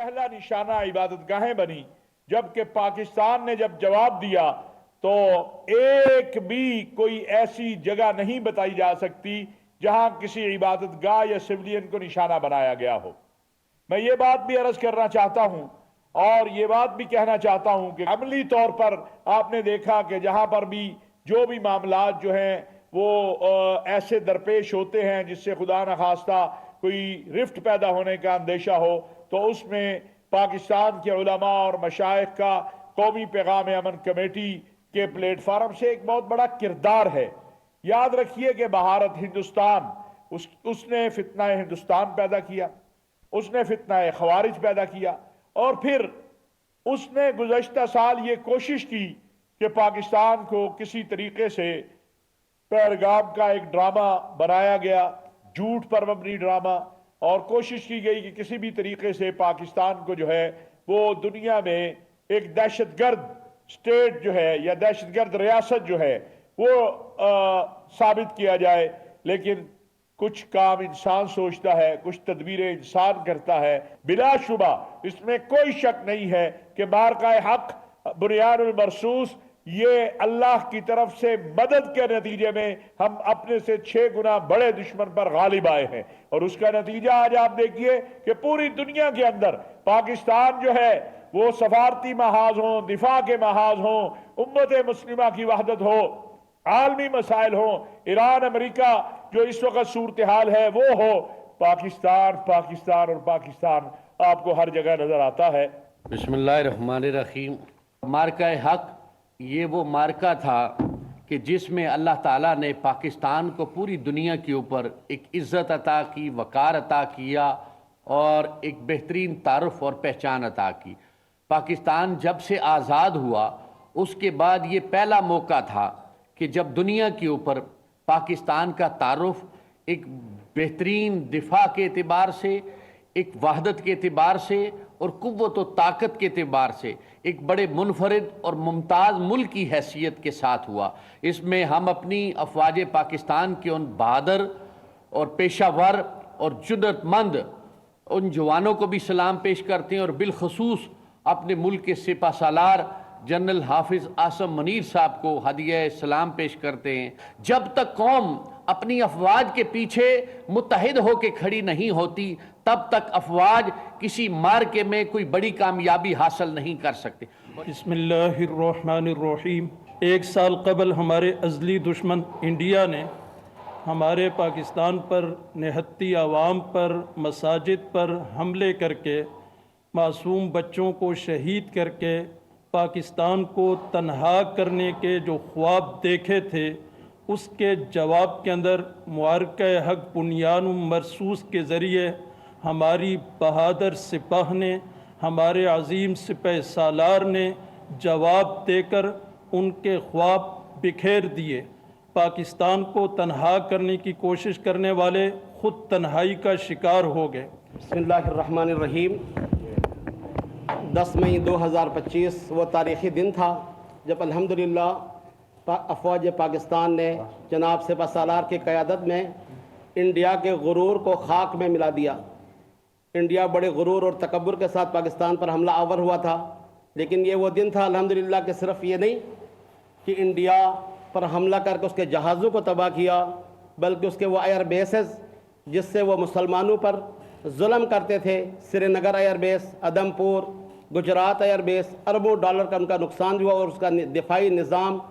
पहला निशाना इबादत गाहें बनी, जबकि पाकिस्तान ने जब जवाब दिया तो एक भी कोई ऐसी जगह नहीं बताई जा सकती जहां किसी इबादत गाह या सिविलियन को निशाना बनाया गया हो। मैं ये बात भी अर्ज करना चाहता हूं और ये बात भी कहना चाहता हूं कि अमली तौर पर आपने देखा कि जहां पर भी जो भी मामलात जो हैं वो ऐसे दरपेश होते हैं जिससे खुदा न खास्ता कोई रिफ्ट पैदा होने का अंदेशा हो, तो उसमें पाकिस्तान के उलमा और मशाइख का कौमी पैगाम अमन कमेटी के प्लेटफार्म से एक बहुत बड़ा किरदार है। याद रखिए कि भारत हिंदुस्तान उसने फितना हिंदुस्तान पैदा किया, उसने फितना खवारिज पैदा किया और फिर उसने गुज़श्ता साल ये कोशिश की कि पाकिस्तान को किसी तरीके से पहलगाम का एक ड्रामा बनाया गया, झूठ पर मबनी ड्रामा, और कोशिश की गई कि किसी भी तरीके से पाकिस्तान को जो है वो दुनिया में एक दहशतगर्द स्टेट जो है या दहशतगर्द रियासत जो है वो साबित किया जाए। लेकिन कुछ काम इंसान सोचता है, कुछ तदबीरें इंसान करता है। बिलाशुबा इसमें कोई शक नहीं है कि मार्का हक बुनियानुल मरसूस ये अल्लाह की तरफ से मदद के नतीजे में हम अपने से 6 गुना बड़े दुश्मन पर गालिब आए हैं, और उसका नतीजा आज आप देखिए कि पूरी दुनिया के अंदर पाकिस्तान जो है वो सफारती महाज हो, दिफा के महाज हो, उम्मत मुस्लिमा की वहदत हो, आलमी मसाइल हो, ईरान अमेरिका जो इस वक्त सूरत हाल है वो हो, पाकिस्तान पाकिस्तान और पाकिस्तान आपको हर जगह नजर आता है। बिस्मिल्लाहिर्रहमानिर्रहीम। मार्का हक ये वो मार्का था कि जिसमें अल्लाह ताला ने पाकिस्तान को पूरी दुनिया के ऊपर एक इज़्ज़त अता की, वक़ार अता किया और एक बेहतरीन तारुफ और पहचान अता की। पाकिस्तान जब से आज़ाद हुआ उसके बाद ये पहला मौका था कि जब दुनिया के ऊपर पाकिस्तान का तारुफ एक बेहतरीन दिफा के एतबार से, एक वहदत के एतबार से और कुव्वत व ताकत के एतबार से एक बड़े मुनफरिद और मुमताज़ मुल्क की हैसियत के साथ हुआ। इसमें हम अपनी अफवाज पाकिस्तान के उन बहादुर और पेशावर और जुर्रतमंद उन जवानों को भी सलाम पेश करते हैं और बिलखसूस अपने मुल्क के सिपा सालार जनरल हाफिज आसम मुनीर साहब को हदिया सलाम पेश करते हैं। जब तक कौम अपनी अफवाज के पीछे मुत्तहिद होकर खड़ी नहीं होती तब तक अफवाज किसी मार्के में कोई बड़ी कामयाबी हासिल नहीं कर सकते। बिस्मिल्लाहिर्रहमानिर्रहीम। 1 साल कबल हमारे अज़ली दुश्मन इंडिया ने हमारे पाकिस्तान पर, निहत्ती आवाम पर, मसाजिद पर हमले करके, मासूम बच्चों को शहीद करके पाकिस्तान को तन्हा करने के जो ख्वाब देखे थे उसके जवाब के अंदर मार्का हक बुनियानुल मरसूस के ज़रिए हमारी बहादुर सिपाह ने, हमारे अजीम सिपाह सालार ने जवाब देकर उनके ख्वाब बिखेर दिए। पाकिस्तान को तन्हा करने की कोशिश करने वाले खुद तन्हाई का शिकार हो गए। बिस्मिल्लाहिर्रहमानिर्रहीम। 10 मई 2025 वो तारीख़ी दिन था जब अल्हम्दुलिल्लाह अफवाज पाकिस्तान ने जनाब सिपा सालार की क़यादत में इंडिया के गुरूर को खाक में मिला दिया। इंडिया बड़े गुरूर और तकब्बुर के साथ पाकिस्तान पर हमला आवर हुआ था, लेकिन ये वो दिन था अल्हम्दुलिल्लाह कि सिर्फ ये नहीं कि इंडिया पर हमला करके उसके जहाज़ों को तबाह किया, बल्कि उसके वो एयर बेसेस जिससे वो मुसलमानों पर जुल्म करते थे, Srinagar air base, Adampur, Gujarat air base, अरबों डॉलर का उनका नुकसान हुआ और उसका दिफाई निज़ाम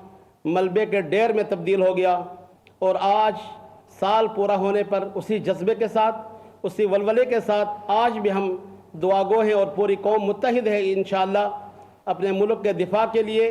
मलबे के ढेर में तब्दील हो गया। और आज साल पूरा होने पर उसी जज्बे के साथ, उसी वलवले के साथ आज भी हम दुआगो हैं और पूरी कौम मुत्तहिद है इंशाअल्लाह अपने मुल्क के दिफा के लिए।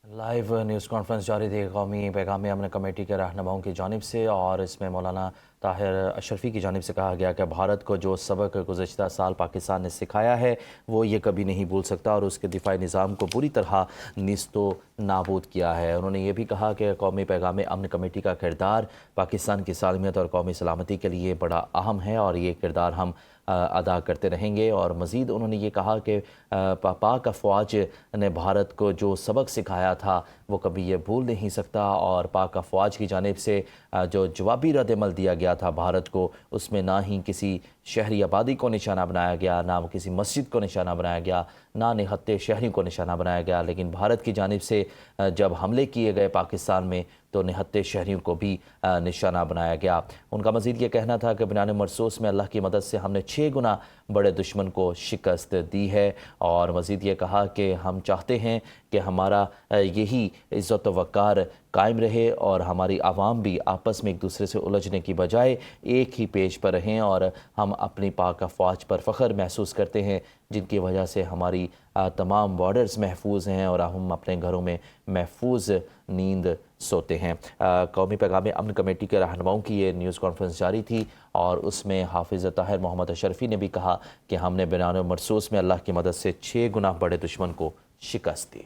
लाइव न्यूज़ कॉन्फ्रेंस जारी थी कौमी पैगाम अमन कमेटी के रहनुमाओं की जानिब से, और इसमें मौलाना ताहिर अशरफी की जानिब से कहा गया कि भारत को जो सबक गुज़श्ता साल पाकिस्तान ने सिखाया है वो ये कभी नहीं भूल सकता और उसके दिफाई निज़ाम को पूरी तरह निस्तो नाबूद किया है। उन्होंने ये भी कहा कि कौमी पैगाम अमन कमेटी का किरदार पाकिस्तान की सालमियत और कौमी सलामती के लिए बड़ा अहम है और ये किरदार हम अदा करते रहेंगे। और मज़ीद उन्होंने ये कहा कि पाक अफवाज ने भारत को जो सबक सिखाया था वो कभी ये भूल नहीं सकता, और पाक अफवाज की जानिब से जो जवाबी रद्द अमल दिया गया था भारत को, उसमें ना ही किसी شہری آبادی کو نشانہ بنایا گیا، نہ کسی مسجد کو نشانہ بنایا گیا، نہ نہتے شہریوں کو نشانہ بنایا گیا، لیکن بھارت کی جانب سے جب حملے کیے گئے پاکستان میں تو نہتے شہریوں کو بھی نشانہ بنایا گیا۔ ان کا مزید یہ کہنا تھا کہ بنیان مرصوص میں اللہ کی مدد سے ہم نے 6 گنا بڑے دشمن کو شکست دی ہے، اور مزید یہ کہا کہ ہم چاہتے ہیں کہ ہمارا یہی عزت و وقار قائم رہے اور ہماری عوام بھی آپس میں ایک دوسرے سے الجھنے کی بجائے ایک ہی پیج پر رہیں، اور ہم اپنی پاک افواج پر فخر محسوس کرتے ہیں جن کی وجہ سے ہماری تمام بارڈرز محفوظ ہیں اور ہم اپنے گھروں میں محفوظ نیند سوتے ہیں۔ قومی پیغام امن کمیٹی کے رہنماؤں کی یہ نیوز کانفرنس جاری تھی، اور اس میں حافظ طاہر محمد اشرفی نے بھی کہا کہ ہم نے بنیان مرصوص میں اللہ کی مدد سے 6 گنا بڑے دشمن کو شکست دی۔